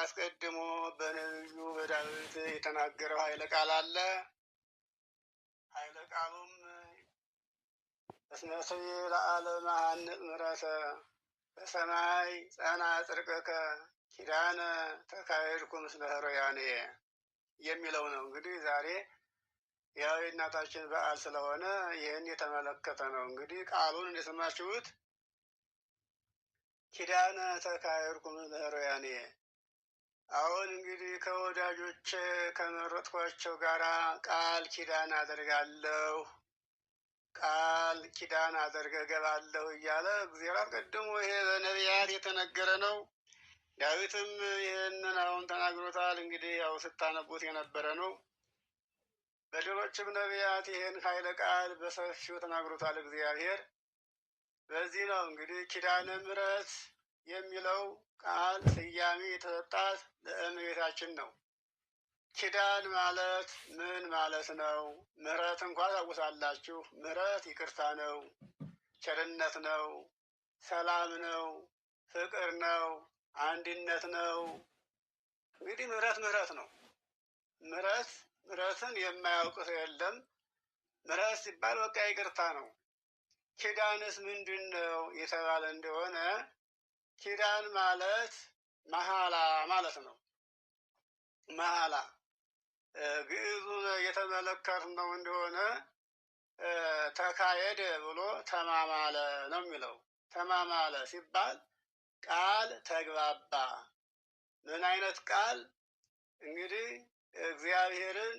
አስቀድሞ በነቢዩ በዳዊት የተናገረው ኃይለ ቃል አለ። ኃይለ ቃሉም እስመ ሰብእ ለዓለመ ሀንጽ ምሕረተ በሰማይ ጸና ጽድቅከ ኪዳነ ተካሄድኩ ምስለ ኅሩያንየ የሚለው ነው። እንግዲህ ዛሬ ያው የእናታችን በዓል ስለሆነ ይህን የተመለከተ ነው። እንግዲህ ቃሉን እንደሰማችሁት ኪዳነ ተካሄድኩ ምስለ ኅሩያንየ። አሁን እንግዲህ ከወዳጆች ከመረጥኳቸው ጋራ ቃል ኪዳን አደርጋለሁ፣ ቃል ኪዳን ገባለሁ እያለ እግዚአብሔር አስቀድሞ ይሄ በነቢያት የተነገረ ነው። ዳዊትም ይህንን አሁን ተናግሮታል። እንግዲህ ያው ስታነቡት የነበረ ነው። በሌሎችም ነቢያት ይህን ኃይለ ቃል በሰፊው ተናግሮታል እግዚአብሔር። በዚህ ነው እንግዲህ ኪዳነ ምሕረት የሚለው ቃል ስያሜ የተሰጣት ለእመቤታችን ነው። ኪዳን ማለት ምን ማለት ነው? ምሕረት እንኳን ታውቁታላችሁ። ምሕረት ይቅርታ ነው፣ ቸርነት ነው፣ ሰላም ነው፣ ፍቅር ነው፣ አንድነት ነው። እንግዲህ ምሕረት ነው። ምሕረትን የማያውቅ ሰው የለም። ምሕረት ሲባል በቃ ይቅርታ ነው። ኪዳንስ ምንድን ነው የተባለ እንደሆነ ኪዳን ማለት መሐላ ማለት ነው። መሐላ ግዕዙን የተመለከትነው እንደሆነ ተካሄደ ብሎ ተማማለ ነው የሚለው። ተማማለ ሲባል ቃል ተግባባ። ምን አይነት ቃል? እንግዲህ እግዚአብሔርን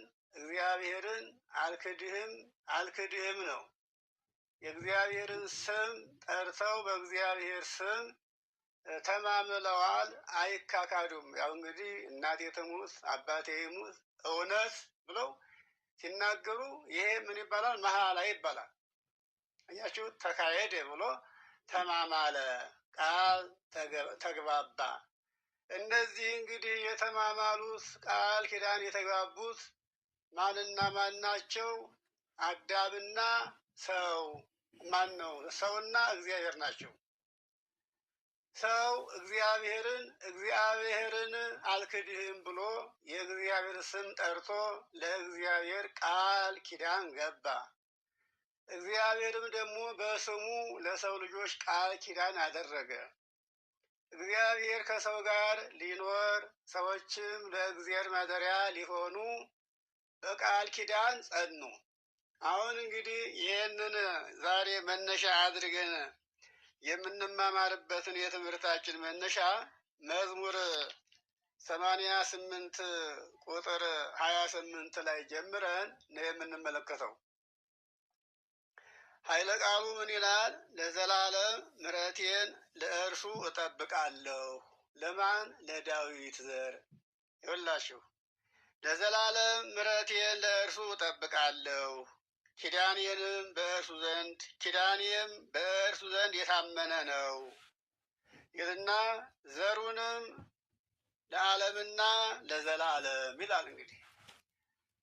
አልክድህም ነው። የእግዚአብሔርን ስም ጠርተው በእግዚአብሔር ስም ተማምለዋል፣ አይካካዱም። ያው እንግዲህ እናቴ ትሙት አባቴ ይሙት እውነት ብለው ሲናገሩ ይሄ ምን ይባላል? መሐላ ይባላል። እያችሁ ተካሄደ ብሎ ተማማለ፣ ቃል ተግባባ። እነዚህ እንግዲህ የተማማሉት ቃል ኪዳን የተግባቡት ማንና ማን ናቸው? አዳምና ሰው። ማን ነው? ሰውና እግዚአብሔር ናቸው። ሰው እግዚአብሔርን አልክድህም ብሎ የእግዚአብሔር ስም ጠርቶ ለእግዚአብሔር ቃል ኪዳን ገባ። እግዚአብሔርም ደግሞ በስሙ ለሰው ልጆች ቃል ኪዳን አደረገ። እግዚአብሔር ከሰው ጋር ሊኖር ሰዎችም ለእግዚአብሔር ማደሪያ ሊሆኑ በቃል ኪዳን ጸኑ። አሁን እንግዲህ ይህንን ዛሬ መነሻ አድርገን የምንማማርበትን የትምህርታችን መነሻ መዝሙር 88 ቁጥር 28 ላይ ጀምረን ነው የምንመለከተው። ኃይለ ቃሉ ምን ይላል? ለዘላለም ምሕረቴን ለእርሱ እጠብቃለሁ። ለማን? ለዳዊት ዘር። ይኸውላችሁ ለዘላለም ምሕረቴን ለእርሱ እጠብቃለሁ፣ ኪዳኔም በእርሱ ዘንድ የታመነ ነው ይልና ዘሩንም ለዓለምና ለዘላለም ይላል። እንግዲህ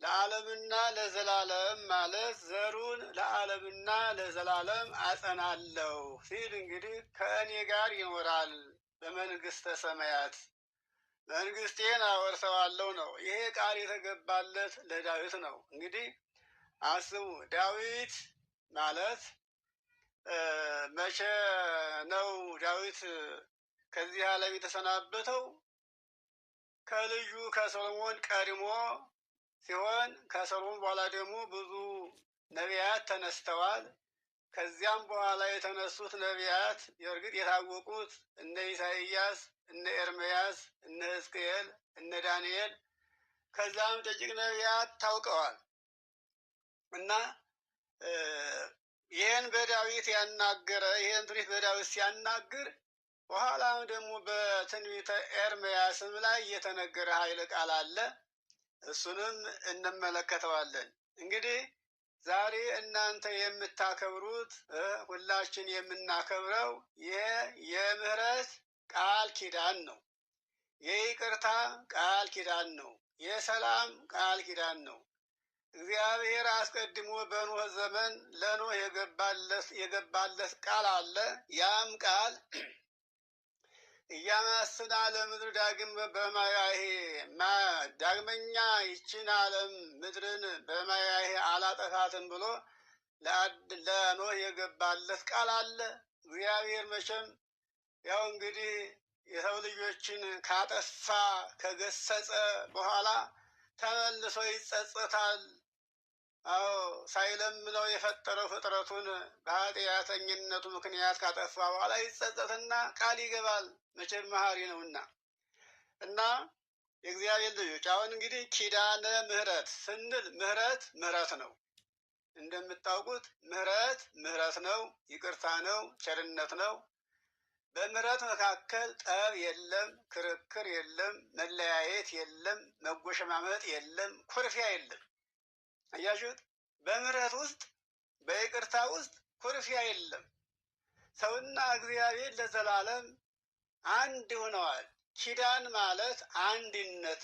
ለዓለምና ለዘላለም ማለት ዘሩን ለዓለምና ለዘላለም አጸናለሁ ሲል እንግዲህ ከእኔ ጋር ይኖራል በመንግስተ ሰማያት መንግስቴን አወርሰዋለሁ ነው። ይሄ ቃል የተገባለት ለዳዊት ነው። እንግዲህ አስቡ፣ ዳዊት ማለት መቼ ነው ዳዊት ከዚህ ዓለም የተሰናበተው? ከልጁ ከሰሎሞን ቀድሞ ሲሆን ከሰሎሞን በኋላ ደግሞ ብዙ ነቢያት ተነስተዋል። ከዚያም በኋላ የተነሱት ነቢያት የእርግጥ የታወቁት እነ ኢሳይያስ፣ እነ ኤርምያስ፣ እነ ሕዝቅኤል፣ እነ ዳንኤል ከዛም ጥቂት ነቢያት ታውቀዋል እና ይህን በዳዊት ያናገረ ይህን ትንቢት በዳዊት ሲያናግር በኋላም ደግሞ በትንቢተ ኤርምያስም ላይ የተነገረ ኃይለ ቃል አለ። እሱንም እንመለከተዋለን። እንግዲህ ዛሬ እናንተ የምታከብሩት ሁላችን የምናከብረው ይሄ የምህረት ቃል ኪዳን ነው። የይቅርታ ቃል ኪዳን ነው። የሰላም ቃል ኪዳን ነው። እግዚአብሔር አስቀድሞ በኖህ ዘመን ለኖህ የገባለት ቃል አለ። ያም ቃል እያማስን ለምድር ዳግም በማያሄ ዳግመኛ ይችን ዓለም ምድርን በማያሄ አላጠፋትም ብሎ ለኖህ የገባለት ቃል አለ። እግዚአብሔር መቼም ያው እንግዲህ የሰው ልጆችን ካጠፋ ከገሰጸ በኋላ ተመልሶ ይጸጸታል። አዎ ሳይለምነው የፈጠረው ፍጥረቱን በኃጢአተኝነቱ ምክንያት ካጠፋ በኋላ ይጸጸትና ቃል ይገባል። መቼም መሐሪ ነውና እና የእግዚአብሔር ልጆች አሁን እንግዲህ ኪዳነ ምሕረት ስንል ምሕረት ነው። እንደምታውቁት ምሕረት ነው፣ ይቅርታ ነው፣ ቸርነት ነው። በምሕረት መካከል ጠብ የለም፣ ክርክር የለም፣ መለያየት የለም፣ መጎሸማመጥ የለም፣ ኩርፊያ የለም። አያችሁት? በምሕረት ውስጥ በይቅርታ ውስጥ ኩርፊያ የለም። ሰውና እግዚአብሔር ለዘላለም አንድ ሆነዋል። ኪዳን ማለት አንድነት፣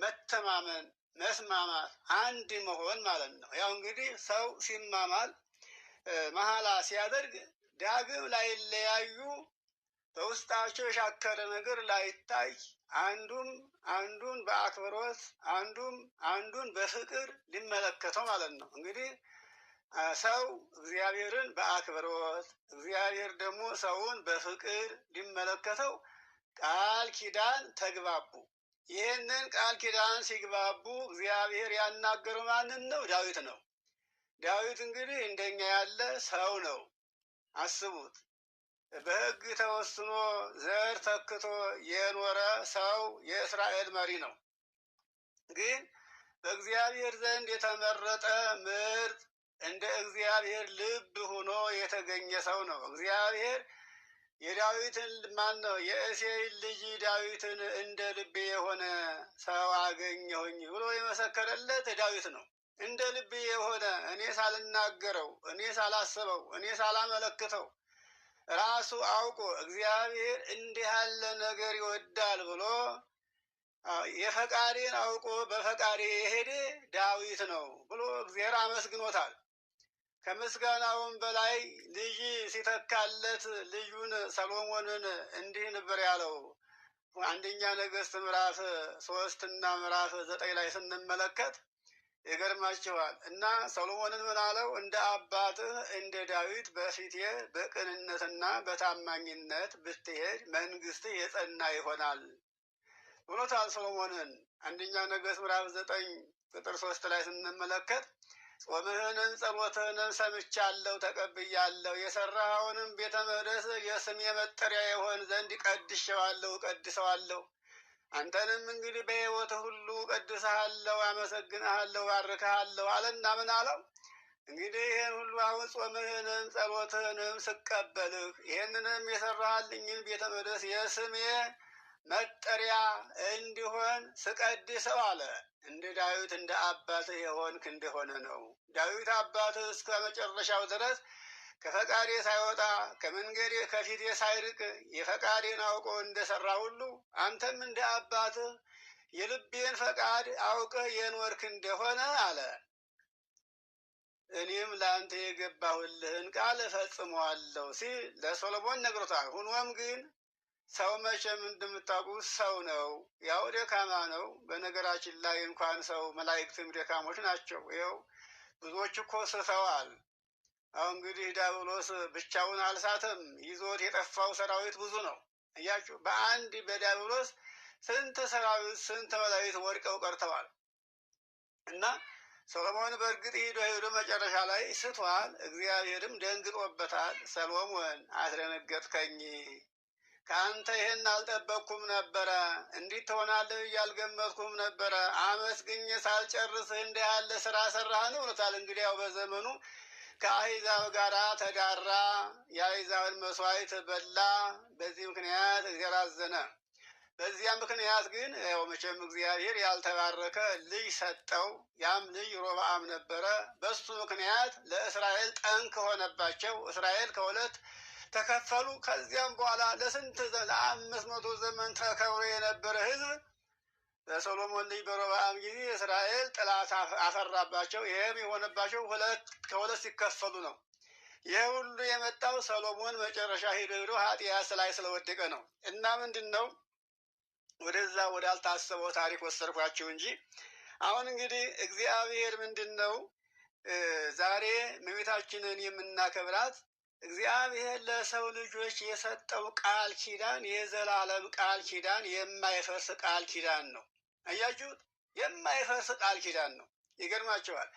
መተማመን፣ መስማማት፣ አንድ መሆን ማለት ነው። ያው እንግዲህ ሰው ሲማማል መሐላ ሲያደርግ ዳግም ላይለያዩ በውስጣቸው የሻከረ ነገር ላይታይ አንዱን በአክብሮት አንዱን በፍቅር ሊመለከተው ማለት ነው። እንግዲህ ሰው እግዚአብሔርን በአክብሮት እግዚአብሔር ደግሞ ሰውን በፍቅር ሊመለከተው ቃል ኪዳን ተግባቡ። ይህንን ቃል ኪዳን ሲግባቡ እግዚአብሔር ያናገረው ማንን ነው? ዳዊት ነው። ዳዊት እንግዲህ እንደኛ ያለ ሰው ነው። አስቡት። በሕግ ተወስኖ ዘር ተክቶ የኖረ ሰው የእስራኤል መሪ ነው። ግን በእግዚአብሔር ዘንድ የተመረጠ ምርጥ እንደ እግዚአብሔር ልብ ሆኖ የተገኘ ሰው ነው። እግዚአብሔር የዳዊትን ማን ነው? የእሴይን ልጅ ዳዊትን እንደ ልቤ የሆነ ሰው አገኘሁኝ ብሎ የመሰከረለት ዳዊት ነው። እንደ ልቤ የሆነ እኔ ሳልናገረው፣ እኔ ሳላስበው፣ እኔ ሳላመለክተው ራሱ አውቆ እግዚአብሔር እንዲህ ያለ ነገር ይወዳል ብሎ የፈቃዴን አውቆ በፈቃዴ የሄደ ዳዊት ነው ብሎ እግዚአብሔር አመስግኖታል። ከምስጋናውም በላይ ልጅ ሲተካለት ልጁን ሰሎሞንን እንዲህ ነበር ያለው። አንደኛ ነገሥት ምዕራፍ 3 እና ምዕራፍ 9 ላይ ስንመለከት ይገርማችኋል። እና ሰሎሞንን ምን አለው? እንደ አባትህ እንደ ዳዊት በፊቴ በቅንነትና በታማኝነት ብትሄድ መንግስትህ የጸና ይሆናል ብሎታል ሰሎሞንን። አንደኛ ነገሥት ምዕራፍ 9 ቁጥር 3 ላይ ስንመለከት ጾምህንም ጸሎትህንም ሰምቻለሁ ተቀብያለሁ፣ የሰራኸውንም ቤተ መቅደስ የስሜ መጠሪያ የሆን ዘንድ ቀድሼዋለሁ እቀድሰዋለሁ። አንተንም እንግዲህ በሕይወትህ ሁሉ ቀድሰሃለሁ፣ አመሰግንሃለሁ፣ ባርክሃለሁ አለና ምን አለው? እንግዲህ ይህን ሁሉ አሁን ጾምህንም ጸሎትህንም ስቀበልህ ይህንንም የሰራሃልኝን ቤተ መቅደስ የስሜ መጠሪያ እንዲሆን ስቀድሰው አለ። እንደ ዳዊት እንደ አባትህ የሆንክ እንደሆነ ነው። ዳዊት አባትህ እስከ መጨረሻው ድረስ ከፈቃዴ ሳይወጣ ከመንገዴ ከፊቴ ሳይርቅ የፈቃዴን አውቆ እንደሰራ ሁሉ አንተም እንደ አባትህ የልቤን ፈቃድ አውቀህ የኖርክ እንደሆነ አለ እኔም ለአንተ የገባሁልህን ቃል እፈጽመዋለሁ ሲል ለሶሎሞን ነግሮታል። ሆኖም ግን ሰው መቼም እንደምታውቁት ሰው ነው፣ ያው ደካማ ነው። በነገራችን ላይ እንኳን ሰው መላእክትም ደካሞች ናቸው። ይኸው ብዙዎች እኮ ስተዋል። አሁን እንግዲህ ዲያብሎስ ብቻውን አልሳተም፣ ይዞት የጠፋው ሰራዊት ብዙ ነው። እያችሁ በአንድ በዲያብሎስ ስንት ሰራዊት ስንት መላእክት ወድቀው ቀርተዋል። እና ሰሎሞን በእርግጥ ሄዶ መጨረሻ ላይ ስቷል። እግዚአብሔርም ደንግጦበታል። ሰሎሞን አስደነገጥከኝ፣ ከአንተ ይህን አልጠበቅኩም ነበረ፣ እንዲህ ትሆናለህ እያልገመትኩም ነበረ። አመስግኜ ሳልጨርስህ እንዲህ ያለ ስራ ሰራህን ብሎታል። እንግዲህ ያው በዘመኑ ከአሕዛብ ጋር ተዳራ፣ የአሕዛብን መስዋዕት በላ። በዚህ ምክንያት እግዚአብሔር አዘነ። በዚያ ምክንያት ግን ያው መቼም እግዚአብሔር ያልተባረከ ልጅ ሰጠው። ያም ልጅ ሮብዓም ነበረ። በሱ ምክንያት ለእስራኤል ጠንክ ሆነባቸው። እስራኤል ከሁለት ተከፈሉ። ከዚያም በኋላ ለስንት ለ500 ዘመን ተከብሮ የነበረ ሕዝብ በሰሎሞን ልጅ በሮብዓም ጊዜ እስራኤል ጥላት አፈራባቸው። ይህም የሆነባቸው ከሁለት ሲከፈሉ ነው። ይህ ሁሉ የመጣው ሰሎሞን መጨረሻ ሄዶ ኃጢአት ላይ ስለወደቀ ነው። እና ምንድን ነው ወደዛ ወዳልታሰበው ታሪክ ወሰድኳችሁ እንጂ አሁን እንግዲህ እግዚአብሔር ምንድን ነው ዛሬ እመቤታችንን የምናከብራት እግዚአብሔር ለሰው ልጆች የሰጠው ቃል ኪዳን የዘላለም ቃል ኪዳን የማይፈርስ ቃል ኪዳን ነው። አያችሁት? የማይፈርስ ቃል ኪዳን ነው። ይገርማቸዋል።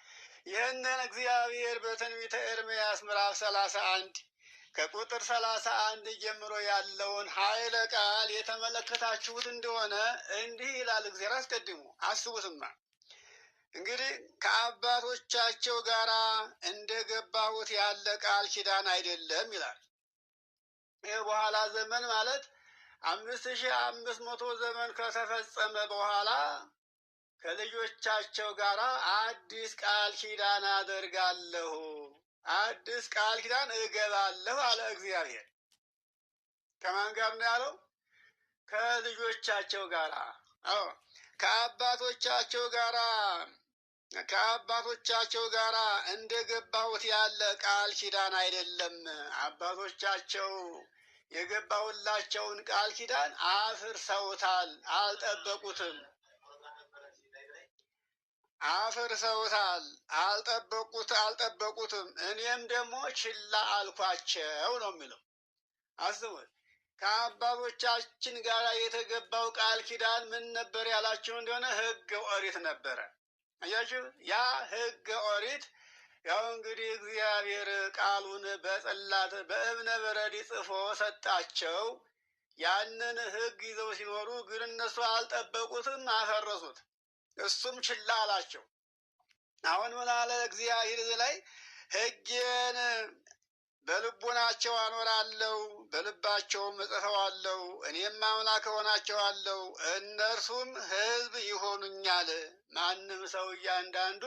ይህንን እግዚአብሔር በትንቢተ ኤርምያስ ምዕራፍ 31 ከቁጥር 31 ጀምሮ ያለውን ኃይለ ቃል የተመለከታችሁት እንደሆነ እንዲህ ይላል እግዚአብሔር። አስቀድሞ አስቡትማ እንግዲህ ከአባቶቻቸው ጋር እንደገባሁት ያለ ቃል ኪዳን አይደለም ይላል። ይህ በኋላ ዘመን ማለት 5500 ዘመን ከተፈጸመ በኋላ ከልጆቻቸው ጋር አዲስ ቃል ኪዳን አደርጋለሁ፣ አዲስ ቃል ኪዳን እገባለሁ አለ እግዚአብሔር። ከማን ጋር ነው ያለው? ከልጆቻቸው ጋር። አዎ ከአባቶቻቸው ጋር እንደገባሁት ያለ ቃል ኪዳን አይደለም። አባቶቻቸው የገባሁላቸውን ቃል ኪዳን አፍርሰውታል፣ አልጠበቁትም። እኔም ደግሞ ችላ አልኳቸው ነው የሚለው። አስቡት። ከአባቶቻችን ጋር የተገባው ቃል ኪዳን ምን ነበር ያላችሁ እንደሆነ ሕገ ኦሪት ነበረ። አያችሁ፣ ያ ሕገ ኦሪት ያው እንግዲህ እግዚአብሔር ቃሉን በጽላት በእብነ በረድ ጽፎ ሰጣቸው። ያንን ሕግ ይዘው ሲኖሩ ግን እነሱ አልጠበቁትም፣ አፈረሱት። እሱም ችላ አላቸው። አሁን ምን አለ እግዚአብሔር እዚህ ላይ ሕጌን በልቡናቸው አኖራለሁ፣ በልባቸውም እጽፈዋለሁ፣ እኔም አምላክ እሆናቸዋለሁ፣ እነርሱም ሕዝብ ይሆኑኛል። ማንም ሰው እያንዳንዱ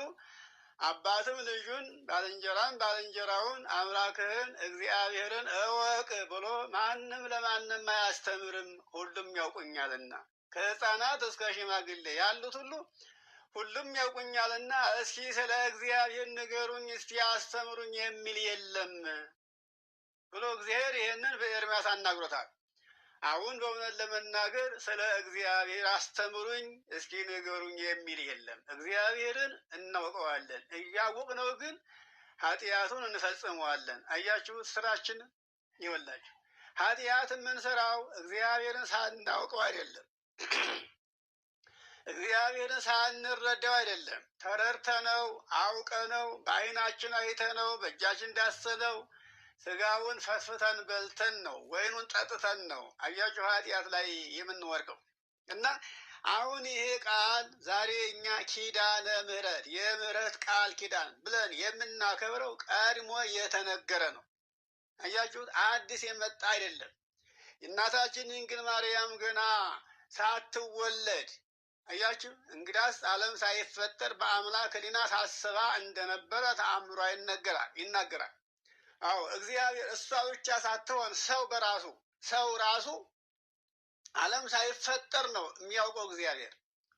አባትም ልጁን ባልንጀራም ባልንጀራውን አምላክህን እግዚአብሔርን እወቅ ብሎ ማንም ለማንም አያስተምርም፣ ሁሉም ያውቁኛልና። ከሕፃናት እስከ ሽማግሌ ያሉት ሁሉም ያውቁኛልና እስኪ ስለ እግዚአብሔር ንገሩኝ፣ እስኪ አስተምሩኝ የሚል የለም ብሎ እግዚአብሔር ይህንን በኤርምያስ አናግሮታል። አሁን በእውነት ለመናገር ስለ እግዚአብሔር አስተምሩኝ እስኪ ንገሩኝ የሚል የለም። እግዚአብሔርን እናውቀዋለን፣ እያወቅነው ግን ኃጢአቱን እንፈጽመዋለን። አያችሁት? ስራችን ይወላችሁ ኃጢአት የምንሰራው እግዚአብሔርን ሳናውቀው አይደለም፣ እግዚአብሔርን ሳንረዳው አይደለም። ተረድተነው አውቀነው በዓይናችን አይተነው በእጃችን ዳሰነው ስጋውን ፈትፍተን በልተን ነው፣ ወይኑን ጠጥተን ነው። አያችሁ ኃጢአት ላይ የምንወርቀው። እና አሁን ይሄ ቃል ዛሬ እኛ ኪዳነ ምሕረት የምሕረት ቃል ኪዳን ብለን የምናከብረው ቀድሞ የተነገረ ነው። አያችሁት? አዲስ የመጣ አይደለም። እናታችን ድንግል ማርያም ገና ሳትወለድ አያችሁ፣ እንግዳስ ዓለም ሳይፈጠር በአምላክ ሕሊና ታስባ እንደነበረ ተአምሯ ይናገራል። አዎ እግዚአብሔር እሷ ብቻ ሳትሆን ሰው ራሱ ዓለም ሳይፈጠር ነው የሚያውቀው እግዚአብሔር።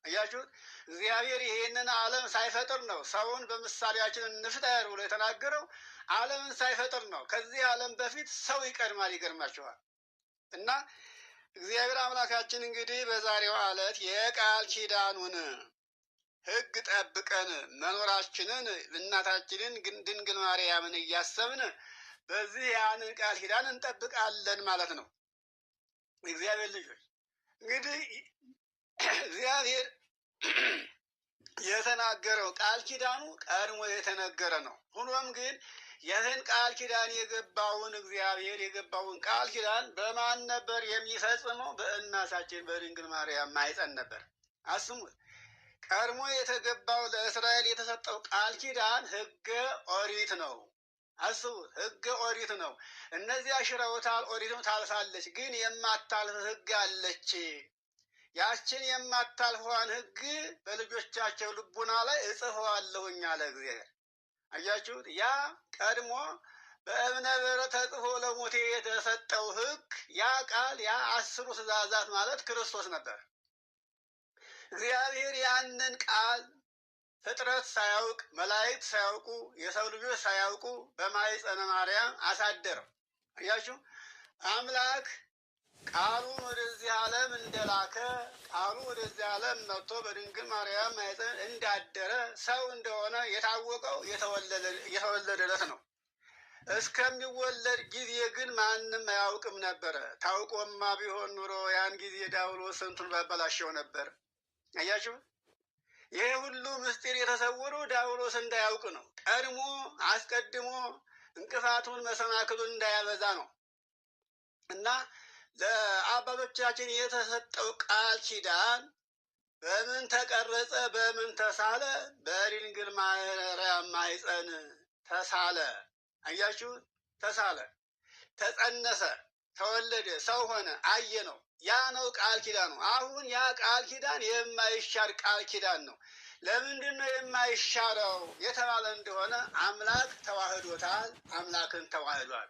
አያችሁት? እግዚአብሔር ይሄንን ዓለም ሳይፈጥር ነው ሰውን በምሳሌያችን እንፍጠር ብሎ የተናገረው። ዓለምን ሳይፈጥር ነው። ከዚህ ዓለም በፊት ሰው ይቀድማል። ይገርማችኋል። እና እግዚአብሔር አምላካችን እንግዲህ በዛሬው ዕለት የቃል ኪዳኑን ሕግ ጠብቀን መኖራችንን እናታችንን ድንግል ማርያምን እያሰብን በዚህ ያንን ቃል ኪዳን እንጠብቃለን ማለት ነው። እግዚአብሔር ልጆች እንግዲህ እግዚአብሔር የተናገረው ቃል ኪዳኑ ቀድሞ የተነገረ ነው። ሆኖም ግን ይህን ቃል ኪዳን እግዚአብሔር የገባውን ቃል ኪዳን በማን ነበር የሚፈጽመው? በእናታችን በድንግል ማርያም ማኅፀን ነበር። አስሙት። ቀድሞ የተገባው ለእስራኤል የተሰጠው ቃል ኪዳን ሕገ ኦሪት ነው። አስቡት፣ ሕገ ኦሪት ነው። እነዚያ ሽረውታል፣ ኦሪትም ታልፋለች። ግን የማታልፍ ሕግ አለች። ያችን የማታልፈዋን ሕግ በልጆቻቸው ልቡና ላይ እጽፈዋለሁኝ አለ እግዚአብሔር። አያችሁት? ያ ቀድሞ በእብነ በረድ ተጽፎ ለሙሴ የተሰጠው ሕግ ያ ቃል ያ 10 ትእዛዛት ማለት ክርስቶስ ነበር። እግዚአብሔር ያንን ቃል ፍጥረት ሳያውቅ መላእክት ሳያውቁ የሰው ልጆች ሳያውቁ በማኅፀነ ማርያም አሳደረው። አያችሁ አምላክ ቃሉን ወደዚህ ዓለም እንደላከ ቃሉ ወደዚህ ዓለም መጥቶ በድንግል ማርያም ማኅፀን እንዳደረ ሰው እንደሆነ የታወቀው የተወለደለት ነው። እስከሚወለድ ጊዜ ግን ማንም አያውቅም ነበረ። ታውቆማ ቢሆን ኑሮ ያን ጊዜ ዲያብሎስ ስንቱን ባበላሸው ነበር። አያችሁ ይሄ ሁሉ ምስጢር የተሰወረው ዲያብሎስ እንዳያውቅ ነው። ቀድሞ አስቀድሞ እንቅፋቱን መሰናክሉን እንዳያበዛ ነው እና ለአባቶቻችን የተሰጠው ቃል ኪዳን በምን ተቀረጸ? በምን ተሳለ? በድንግል ማርያም ማኅፀን ተሳለ። አያችሁ ተሳለ፣ ተጸነሰ፣ ተወለደ፣ ሰው ሆነ፣ አየ ነው። ያ ነው ቃል ኪዳኑ። አሁን ያ ቃል ኪዳን የማይሻር ቃል ኪዳን ነው። ለምንድን ነው የማይሻረው የተባለ እንደሆነ አምላክ ተዋህዶታል፣ አምላክን ተዋህዷል።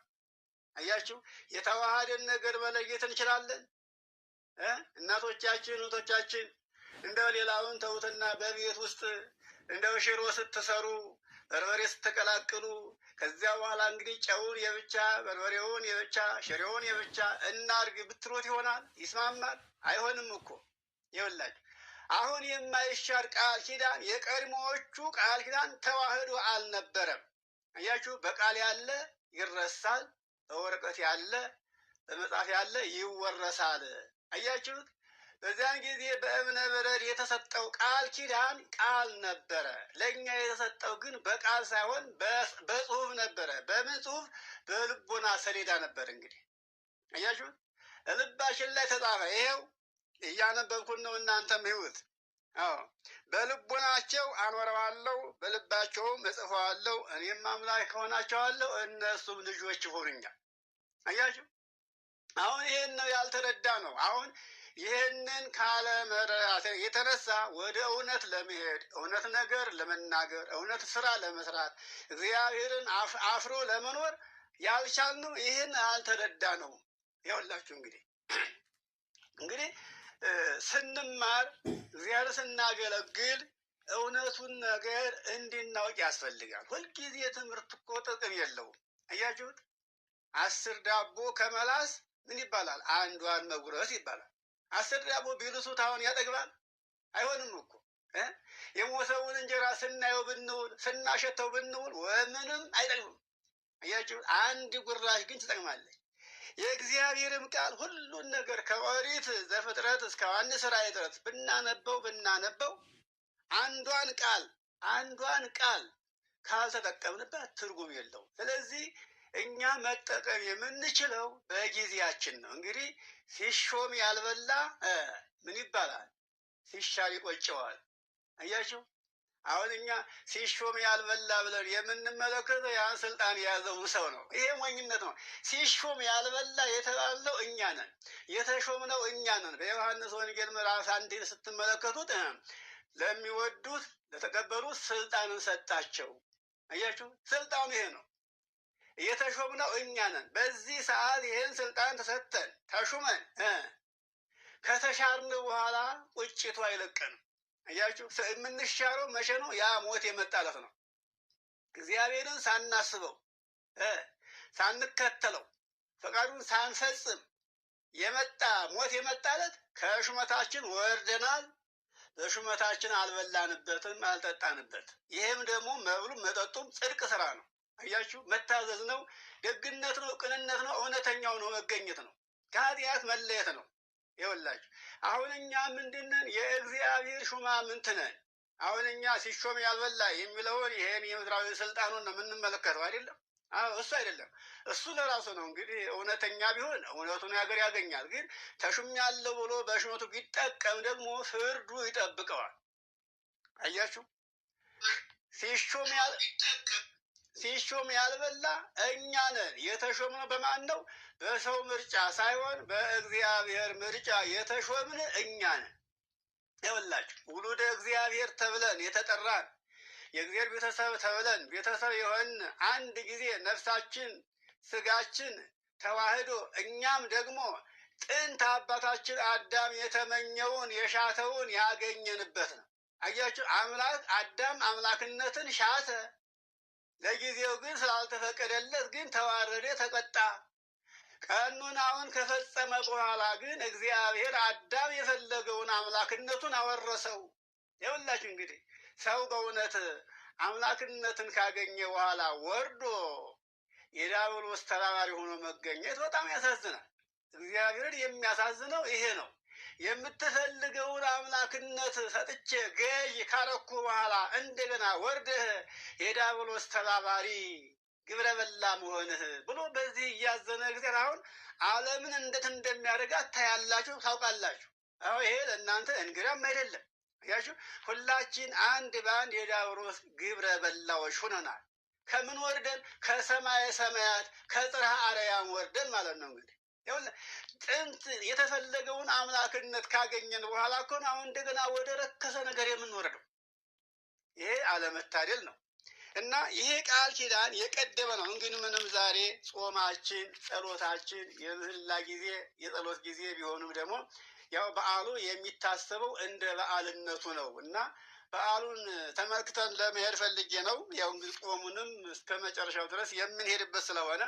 አያችሁ የተዋሃደን ነገር መለየት እንችላለን። እናቶቻችን እህቶቻችን እንደው ሌላውን ተውትና በቤት ውስጥ እንደው ሽሮ ስትሰሩ በርበሬ ስትቀላቅሉ ከዚያ በኋላ እንግዲህ ጨውን የብቻ በርበሬውን የብቻ ሽሮውን የብቻ እናርግ ብትሎት ይሆናል? ይስማማል? አይሆንም እኮ። ይኸውላችሁ አሁን የማይሻር ቃል ኪዳን የቀድሞዎቹ ቃል ኪዳን ተዋህዶ አልነበረም። አያችሁ በቃል ያለ ይረሳል፣ በወረቀት ያለ በመጽሐፍ ያለ ይወረሳል። አያችሁት? በዚያን ጊዜ በእብነ በረድ የተሰጠው ቃል ኪዳን ቃል ነበረ። ለእኛ የተሰጠው ግን በቃል ሳይሆን በጽሁፍ ነበረ። በምን ጽሁፍ? በልቦና ሰሌዳ ነበር። እንግዲህ አያችሁት? ልባችን ላይ ተጻፈ። ይሄው እያነበብኩን ነው፣ እናንተም ይሁት። አዎ በልቦናቸው አኖረዋለሁ፣ በልባቸውም እጽፈዋለሁ፣ እኔም አምላክ ሆናቸዋለሁ፣ እነሱም ልጆች ይሆኑኛል። አያችሁ አሁን ይሄን ነው ያልተረዳ ነው። አሁን ይህንን ካለመረዳት የተነሳ ወደ እውነት ለመሄድ እውነት ነገር ለመናገር እውነት ስራ ለመስራት እግዚአብሔርን አፍሮ ለመኖር ያልቻልነው ይህን አልተረዳ ነው። ያውላችሁ እንግዲህ ስንማር እግዚአብሔር ስናገለግል እውነቱን ነገር እንድናውቅ ያስፈልጋል። ሁልጊዜ ትምህርት እኮ ጥቅም የለውም። አያችሁት? 10 ዳቦ ከመላስ ምን ይባላል? አንዷን መጉረስ ይባላል። 10 ዳቦ ቢልሱት አሁን ያጠግባል? አይሆንም እኮ። የሞሰውን እንጀራ ስናየው ብንውል ስናሸተው ብንውል ምንም አይጠቅምም። አያችሁ አንድ ጉራሽ ግን ትጠቅማለች። የእግዚአብሔርም ቃል ሁሉን ነገር ከኦሪት ዘፍጥረት እስከ ዮሐንስ ራእይ ድረስ ብናነበው አንዷን ቃል ካልተጠቀምንበት ትርጉም የለውም። ስለዚህ እኛ መጠቀም የምንችለው በጊዜያችን ነው። እንግዲህ ሲሾም ያልበላ ምን ይባላል? ሲሻር ይቆጨዋል። አያችሁ አሁን እኛ ሲሾም ያልበላ ብለን የምንመለከተው ያን ስልጣን የያዘውን ሰው ነው። ይሄ ሞኝነት ነው። ሲሾም ያልበላ የተባለው እኛ ነን፣ የተሾምነው እኛ ነን። በዮሐንስ ወንጌል ምዕራፍ 1 ስትመለከቱት ለሚወዱት ለተቀበሉት ስልጣንን ሰጣቸው። አያችሁ ስልጣኑ ይሄ ነው። የተሾምነው እኛ ነን። በዚህ ሰዓት ይህን ስልጣን ተሰጥተን ተሹመን ከተሻርን በኋላ ቁጭቱ አይለቀንም። አያችሁ የምንሻረው መቼ ነው? ያ ሞት የመጣለት ነው። እግዚአብሔርን ሳናስበው ሳንከተለው ፈቃዱን ሳንፈጽም የመጣ ሞት የመጣለት ከሹመታችን ወርደናል። በሹመታችን አልበላንበትም፣ አልጠጣንበት። ይህም ደግሞ መብሉም መጠጡም ጽድቅ ስራ ነው። አያችሁ መታዘዝ ነው፣ ደግነት ነው፣ ቅንነት ነው፣ እውነተኛው ነው፣ መገኘት ነው፣ ከኃጢአት መለየት ነው። ይኸውላችሁ አሁን እኛ ምንድነን? የእግዚአብሔር ሹማምንት ነን። አሁን እኛ ሲሾም ያልበላ የሚለውን ይሄን የምድራዊ ስልጣኑን ነው የምንመለከተው አይደለም? እሱ አይደለም፣ እሱ ለራሱ ነው። እንግዲህ እውነተኛ ቢሆን እውነቱን ያገር ያገኛል። ግን ተሹም ያለው ብሎ በሹመቱ ቢጠቀም ደግሞ ፍርዱ ይጠብቀዋል። አያችሁ ሲሾም ያልበላ እኛ ነን። የተሾምነው በማን ነው? በሰው ምርጫ ሳይሆን በእግዚአብሔር ምርጫ የተሾምን እኛ ነን። ይኸውላችሁ ውሉደ እግዚአብሔር ተብለን የተጠራን የእግዚአብሔር ቤተሰብ ተብለን ቤተሰብ የሆን አንድ ጊዜ ነፍሳችን ስጋችን ተዋህዶ እኛም ደግሞ ጥንት አባታችን አዳም የተመኘውን የሻተውን ያገኘንበት ነው። አያችሁ፣ አዳም አምላክነትን ሻተ። ለጊዜው ግን ስላልተፈቀደለት ግን ተዋረደ፣ ተቀጣ። ቀኖናውን ከፈጸመ በኋላ ግን እግዚአብሔር አዳም የፈለገውን አምላክነቱን አወረሰው። ይኸውላችሁ እንግዲህ ሰው በእውነት አምላክነትን ካገኘ በኋላ ወርዶ የዲያብሎስ ተባባሪ ሆኖ መገኘት በጣም ያሳዝናል። እግዚአብሔርን የሚያሳዝነው ይሄ ነው። የምትፈልገውን አምላክነት ሰጥቼ ገዥ ካረኩ በኋላ እንደገና ወርደህ የዲያብሎስ ተባባሪ ግብረ በላ መሆንህ ብሎ በዚህ እያዘነ እግዚአብሔር አሁን ዓለምን እንዴት እንደሚያደርጋት ታያላችሁ፣ ታውቃላችሁ። አሁን ይሄ ለእናንተ እንግዳም አይደለም። ያችሁ ሁላችን አንድ በአንድ የዲያብሎስ ግብረ በላዎች ሆነናል። ከምን ወርደን? ከሰማየ ሰማያት ከጽርሐ አርያም ወርደን ማለት ነው። እንግዲህ ጥንት የተፈለገውን አምላክነት ካገኘን በኋላ እኮ ነው አሁን እንደገና ወደ ረከሰ ነገር የምንወርደው። ይሄ አለመታደል ነው። እና ይሄ ቃል ኪዳን የቀደመ ነው። እንግዲህ ምንም ዛሬ ጾማችን፣ ጸሎታችን የምህላ ጊዜ የጸሎት ጊዜ ቢሆንም ደግሞ ያው በዓሉ የሚታሰበው እንደ በዓልነቱ ነው እና በዓሉን ተመልክተን ለመሄድ ፈልጌ ነው። ያው እንግዲህ ጾሙንም እስከ መጨረሻው ድረስ የምንሄድበት ስለሆነ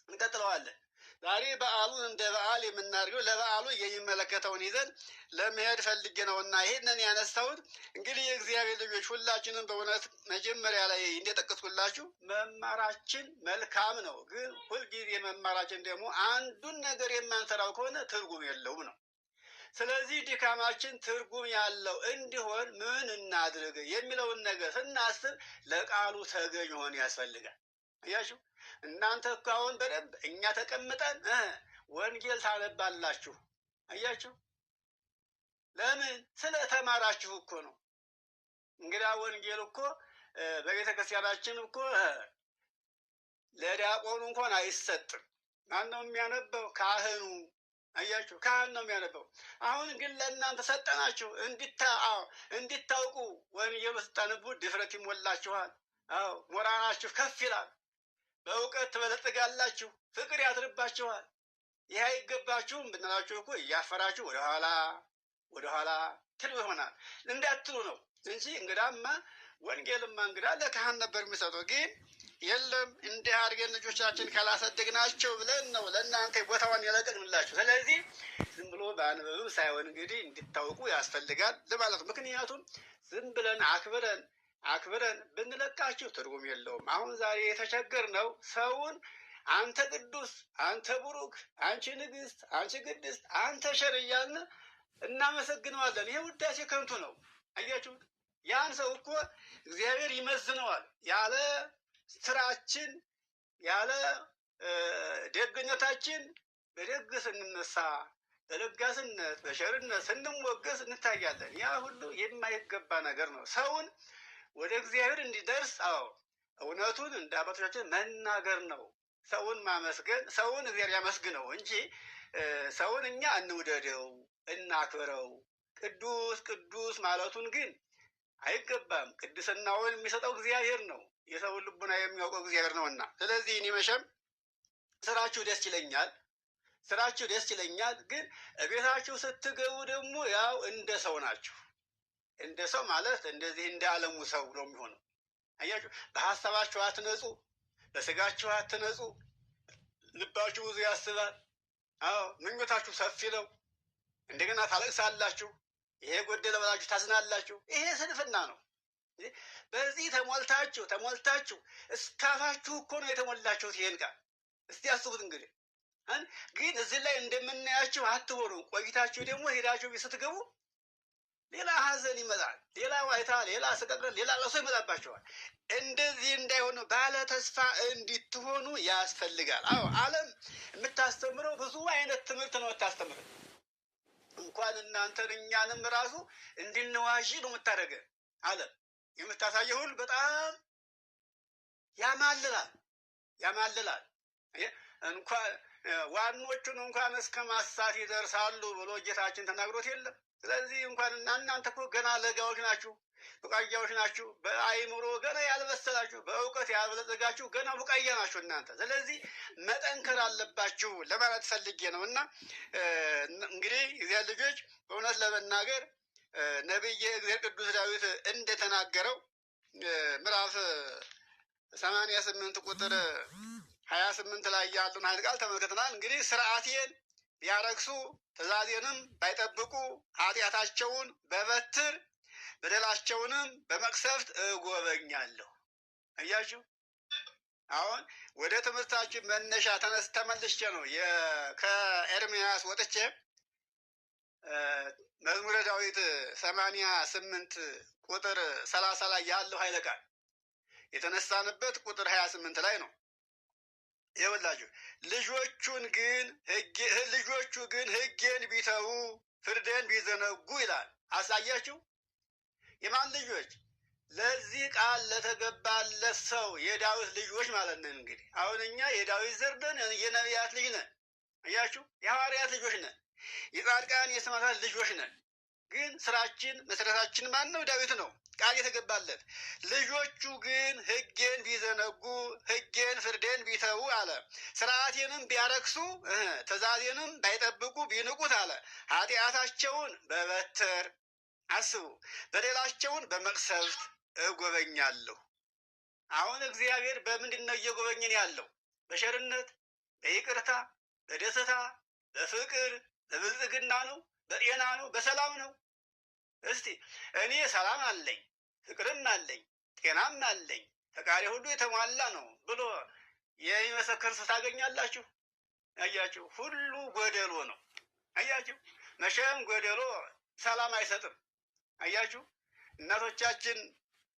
እንቀጥለዋለን። ዛሬ በዓሉን እንደ በዓል የምናደርገው ለበዓሉ የሚመለከተውን ይዘን ለመሄድ ፈልጌ ነው እና ይሄንን ያነሳሁት እንግዲህ የእግዚአብሔር ልጆች ሁላችንም በእውነት መጀመሪያ ላይ እንደጠቀስኩላችሁ መማራችን መልካም ነው። ግን ሁልጊዜ መማራችን ደግሞ አንዱን ነገር የማንሰራው ከሆነ ትርጉም የለውም ነው። ስለዚህ ድካማችን ትርጉም ያለው እንዲሆን ምን እናድርግ የሚለውን ነገር ስናስብ ለቃሉ ተገዥ መሆን ያስፈልጋል። አያችሁ፣ እናንተ እኮ አሁን በደንብ እኛ ተቀምጠን ወንጌል ታነባላችሁ። አያችሁ፣ ለምን? ስለተማራችሁ እኮ ነው። እንግዳ ወንጌል እኮ በቤተ ክርስቲያናችን እኮ ለዲያቆኑ እንኳን አይሰጥም። ማን ነው የሚያነበው? ካህኑ። አያችሁ፣ ካህን ነው የሚያነበው። አሁን ግን ለእናንተ ሰጠናችሁ እንድታውቁ። ወንጌል ስታነቡ ድፍረት ይሞላችኋል። አዎ፣ ሞራላችሁ ከፍ ይላል። በእውቀት ትበለጥጋላችሁ። ፍቅር ያድርባችኋል። ይህ አይገባችሁም ብንላችሁ እኮ እያፈራችሁ ወደኋላ ትሉ ይሆናል። እንዳትሉ ነው እንጂ እንግዳማ ወንጌልማ እንግዳ ለካህን ነበር የሚሰጠው። ግን የለም እንዲህ አድርገን ልጆቻችን ካላሳደግናቸው ብለን ነው ለእናንተ ቦታዋን የለቀቅንላችሁ። ስለዚህ ዝም ብሎ በአንበብም ሳይሆን እንግዲህ እንድታውቁ ያስፈልጋል ለማለት ነው። ምክንያቱም ዝም ብለን አክብረን ብንለቃችሁ ትርጉም የለውም። አሁን ዛሬ የተቸገርነው ሰውን አንተ ቅዱስ፣ አንተ ቡሩክ፣ አንቺ ንግስት፣ አንቺ ቅድስት፣ አንተ ሸር እያልን እናመሰግነዋለን። ይሄ ውዳሴ ከንቱ ነው። አያችሁ፣ ያን ሰው እኮ እግዚአብሔር ይመዝነዋል። ያለ ስራችን ያለ ደግነታችን በደግ ስንነሳ በለጋስነት በሸርነት ስንሞገስ እንታያለን። ያ ሁሉ የማይገባ ነገር ነው። ሰውን ወደ እግዚአብሔር እንዲደርስ እውነቱን እንደ አባቶቻችን መናገር ነው። ሰውን ማመስገን፣ ሰውን እግዚአብሔር ያመስግነው እንጂ ሰውን እኛ እንውደደው እናክብረው። ቅዱስ ቅዱስ ማለቱን ግን አይገባም። ቅድስናውን የሚሰጠው እግዚአብሔር ነው። የሰውን ልቡና የሚያውቀው እግዚአብሔር ነውና። ስለዚህ እኔ መቼም ስራችሁ ደስ ይለኛል። ግን እቤታችሁ ስትገቡ ደግሞ ያው እንደ ሰው ናችሁ። እንደ ሰው ማለት እንደዚህ እንደ ዓለሙ ሰው ነው የሚሆነው። አያችሁ፣ በሀሳባችሁ አትነጹ፣ በስጋችሁ አትነጹ። ልባችሁ ብዙ ያስባል። ምኞታችሁ ሰፊ ነው። እንደገና ታለቅሳላችሁ። ይሄ ጎደለ ብላችሁ ታዝናላችሁ። ይሄ ስንፍና ነው። በዚህ ተሞልታችሁ እስካፋችሁ እኮ ነው የተሞላችሁት። ይሄን ቃል እስቲ ያስቡት እንግዲህ። ግን እዚህ ላይ እንደምናያችሁ አትሆኑ። ቆይታችሁ ደግሞ ሄዳችሁ ስትገቡ ሌላ ሀዘን ይመጣል፣ ሌላ ዋይታ፣ ሌላ ስቀጥረት፣ ሌላ ለቅሶ ይመጣባቸዋል። እንደዚህ እንዳይሆኑ ባለ ተስፋ እንድትሆኑ ያስፈልጋል። ዓለም የምታስተምረው ብዙ አይነት ትምህርት ነው የምታስተምረው። እንኳን እናንተን እኛንም ራሱ እንድንዋዥ ነው የምታደርገን። ዓለም የምታሳየው ሁሉ በጣም ያማልላል። እንኳን ዋኖቹን እንኳን እስከ ማሳት ይደርሳሉ ብሎ ጌታችን ተናግሮት የለም። ስለዚህ እንኳን እናንተ እኮ ገና ለጋዎች ናችሁ፣ ቡቃያዎች ናችሁ። በአይምሮ ገና ያልበሰላችሁ፣ በእውቀት ያልበለጸጋችሁ ገና ቡቃያ ናችሁ እናንተ። ስለዚህ መጠንከር አለባችሁ ለማለት ፈልጌ ነው። እና እንግዲህ እግዚአብሔር ልጆች በእውነት ለመናገር ነቢየ እግዚአብሔር ቅዱስ ዳዊት እንደተናገረው ምዕራፍ 88 ቁጥር 28 ላይ ያሉን ኃይለ ቃል ተመልክተናል። እንግዲህ ስርዓቴን ቢያረክሱ ትእዛዜንም ባይጠብቁ ኃጢአታቸውን በበትር በደላቸውንም በመቅሰፍት እጎበኛለሁ። አያችሁ፣ አሁን ወደ ትምህርታችን መነሻ ተመልሼ ነው ከኤርምያስ ወጥቼ መዝሙረ ዳዊት 88 ቁጥር 30 ላይ ያለው ኃይለ ቃል የተነሳንበት ቁጥር 28 ላይ ነው። ይኸውላችሁ ልጆቹ ግን ሕጌን ቢተዉ ፍርዴን ቢዘነጉ ይላል። አሳያችሁ። የማን ልጆች? ለዚህ ቃል ለተገባለት ሰው የዳዊት ልጆች ማለት ነን። እንግዲህ አሁን እኛ የዳዊት ዘር ነን፣ የነቢያት ልጅ ነን። አያችሁ፣ የሐዋርያት ልጆች ነን፣ የጻድቃን የሰማዕታት ልጆች ነን። ግን ስራችን መሰረታችን ማን ነው? ዳዊት ነው፣ ቃል የተገባለት። ልጆቹ ግን ሕጌን ቢዘነጉ ሕጌን ፍርዴን ቢተዉ አለ። ስርዓቴንም ቢያረክሱ ትእዛዜንም ባይጠብቁ ቢንቁት አለ። ኃጢአታቸውን በበትር አስቡ፣ በደላቸውን በመቅሰፍት እጎበኛለሁ። አሁን እግዚአብሔር በምንድን ነው እየጎበኘን ያለው? በቸርነት፣ በይቅርታ፣ በደስታ፣ በፍቅር፣ በብልጽግና ነው? በጤና ነው? በሰላም ነው? እስቲ እኔ ሰላም አለኝ፣ ፍቅርም አለኝ፣ ጤናም አለኝ፣ ፈቃዴ ሁሉ የተሟላ ነው ብሎ የሚመሰክር ሰው ታገኛላችሁ? አያችሁ፣ ሁሉ ጎደሎ ነው። አያችሁ፣ መቼም ጎደሎ ሰላም አይሰጥም። አያችሁ፣ እናቶቻችን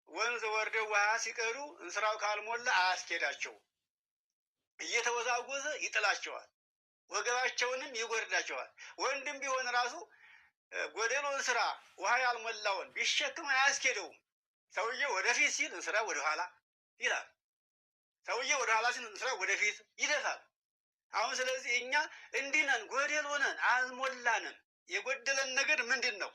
ወንዝ ወርደው ውሃ ሲቀዱ እንስራው ካልሞላ አያስኬዳቸው፣ እየተወዛወዘ ይጥላቸዋል፣ ወገባቸውንም ይጎርዳቸዋል። ወንድም ቢሆን ራሱ ጎደሎን ስራ ውሃ ያልሞላውን ቢሸክም አያስኬደውም። ሰውዬው ወደፊት ሲል እንስራ ወደኋላ ይላል፣ ሰውዬው ወደኋላ ሲል እንስራ ወደፊት ይደፋል። አሁን ስለዚህ እኛ እንዲህ ነን፣ ጎደሎ ነን፣ አልሞላንም። የጎደለን ነገር ምንድን ነው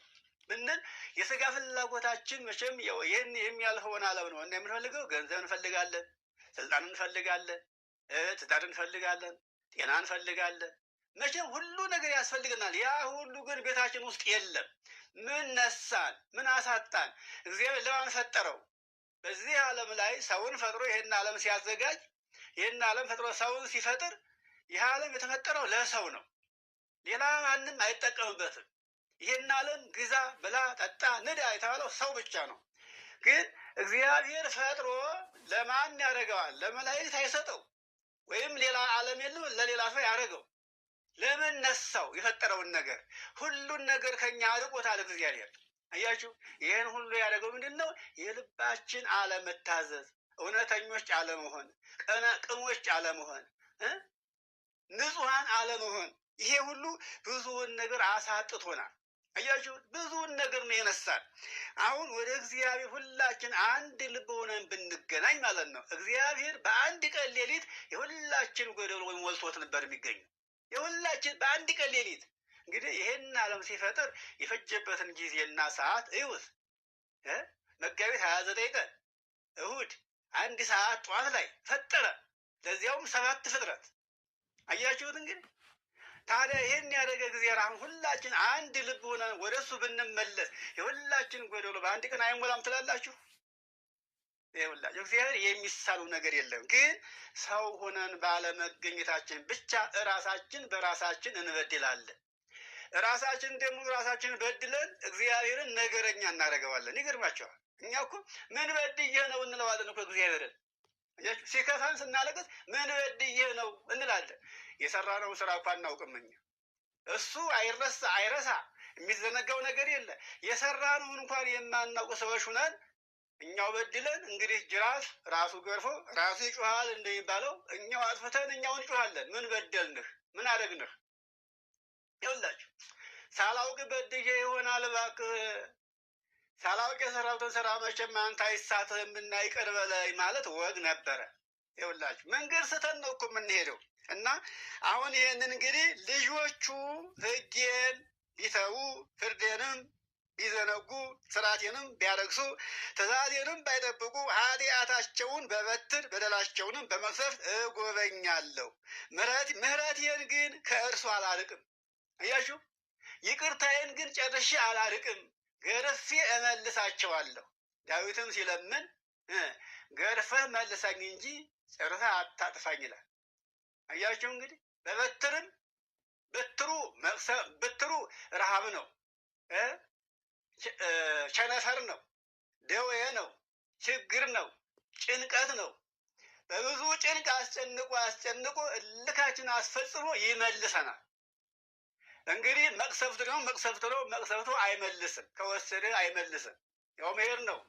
ብንል የስጋ ፍላጎታችን መቼም ይህን የሚያልፈውን ዓለም ነው እና የምንፈልገው ገንዘብ እንፈልጋለን፣ ስልጣን እንፈልጋለን፣ ትዳር እንፈልጋለን፣ ጤና እንፈልጋለን። መቼም ሁሉ ነገር ያስፈልገናል። ያ ሁሉ ግን ቤታችን ውስጥ የለም። ምን ነሳን? ምን አሳጣን? እግዚአብሔር ለማን ፈጠረው? በዚህ ዓለም ላይ ሰውን ፈጥሮ ይህን ዓለም ሲያዘጋጅ፣ ይህን ዓለም ፈጥሮ ሰውን ሲፈጥር፣ ይህ ዓለም የተፈጠረው ለሰው ነው። ሌላ ማንም አይጠቀምበትም። ይህን ዓለም ግዛ፣ ብላ፣ ጠጣ፣ ንዳ የተባለው ሰው ብቻ ነው። ግን እግዚአብሔር ፈጥሮ ለማን ያደርገዋል? ለመላእክት አይሰጠው፣ ወይም ሌላ ዓለም የለም ለሌላ ሰው ያደረገው። ለምን ነሳው? የፈጠረውን ነገር ሁሉን ነገር ከኛ አርቆታል እግዚአብሔር። አያችሁ፣ ይህን ሁሉ ያደረገው ምንድን ነው? የልባችን አለመታዘዝ፣ እውነተኞች አለመሆን፣ ቅኖች አለመሆን፣ ንጹሐን አለመሆን። ይሄ ሁሉ ብዙውን ነገር አሳጥቶናል። አያችሁ፣ ብዙውን ነገር ነው የነሳን። አሁን ወደ እግዚአብሔር ሁላችን አንድ ልብ ሆነን ብንገናኝ ማለት ነው፣ እግዚአብሔር በአንድ ቀን ሌሊት የሁላችን ጎደሎ ሞልቶት ነበር የሚገኘው። የሁላችን በአንድ ቀን ሌሊት። እንግዲህ ይሄን ዓለም ሲፈጥር የፈጀበትን ጊዜና ሰዓት እዩት። መጋቢት 29 ቀን እሁድ 1 ሰዓት ጠዋት ላይ ፈጠረ፣ ለዚያውም 7 ፍጥረት። አያችሁት እንግዲህ። ታዲያ ይሄን ያደረገ እግዚአብሔር አሁን ሁላችን አንድ ልብ ሆነን ወደ እሱ ብንመለስ የሁላችን ጎደሎ በአንድ ቀን አይሞላም ትላላችሁ? ይኸውላችሁ እግዚአብሔር የሚሳሉ ነገር የለም። ግን ሰው ሆነን ባለመገኘታችን ብቻ እራሳችን በራሳችን እንበድላለን። ራሳችን ደግሞ ራሳችን በድለን እግዚአብሔርን ነገረኛ እናደርገዋለን። ይገርማቸዋል። እኛ እኮ ምን በድዬ ነው እንለዋለን እኮ እግዚአብሔርን። ሲከፋን ስናለቅስ ምን በድዬ ነው እንላለን። የሰራነውን ስራ እኮ አናውቅም እኛ። እሱ አይረሳ፣ የሚዘነጋው ነገር የለ። የሰራነውን እንኳን የማናውቅ ሰዎች ሁነን እኛው በድለን እንግዲህ ጅራፍ ራሱ ገርፎ ራሱ ይጮሃል እንደሚባለው እኛው አጥፍተን እኛውን እንጮሃለን። ምን በደልንህ? ምን አደረግንህ? ይኸውላችሁ ሳላውቅ በድዬ ይሆናል እባክህ፣ ሳላውቅ የሰራሁትን ስራ መቼም አንተ አይሳትህምና ይቅር በለኝ ማለት ወግ ነበረ። ይኸውላችሁ መንገድ ስተን ነው እኮ የምንሄደው። እና አሁን ይህንን እንግዲህ ልጆቹ ሕጌን ቢተዉ ፍርዴንም ቢዘነጉ ስርዓቴንም ቢያረክሱ ትእዛዜንም ባይጠብቁ ኃጢአታቸውን በበትር በደላቸውንም በመቅሰፍት እጎበኛለሁ። ምሕረቴን ግን ከእርሱ አላርቅም። አያችሁ፣ ይቅርታዬን ግን ጨርሼ አላርቅም። ገርፌ እመልሳቸዋለሁ። ዳዊትም ሲለምን ገርፈህ መልሰኝ እንጂ ጨርሰህ አታጥፋኝ ይላል። አያችሁ እንግዲህ በበትርም በትሩ ረሃብ ነው፣ ቸነፈር ነው፣ ደዌ ነው፣ ችግር ነው፣ ጭንቀት ነው። በብዙ ጭንቅ አስጨንቆ እልካችን አስፈጽሞ ይመልሰናል። እንግዲህ መቅሰፍት ነው፣ መቅሰፍቱ አይመልስም፣ ከወሰደ አይመልስም። ያው መሄድ ነው።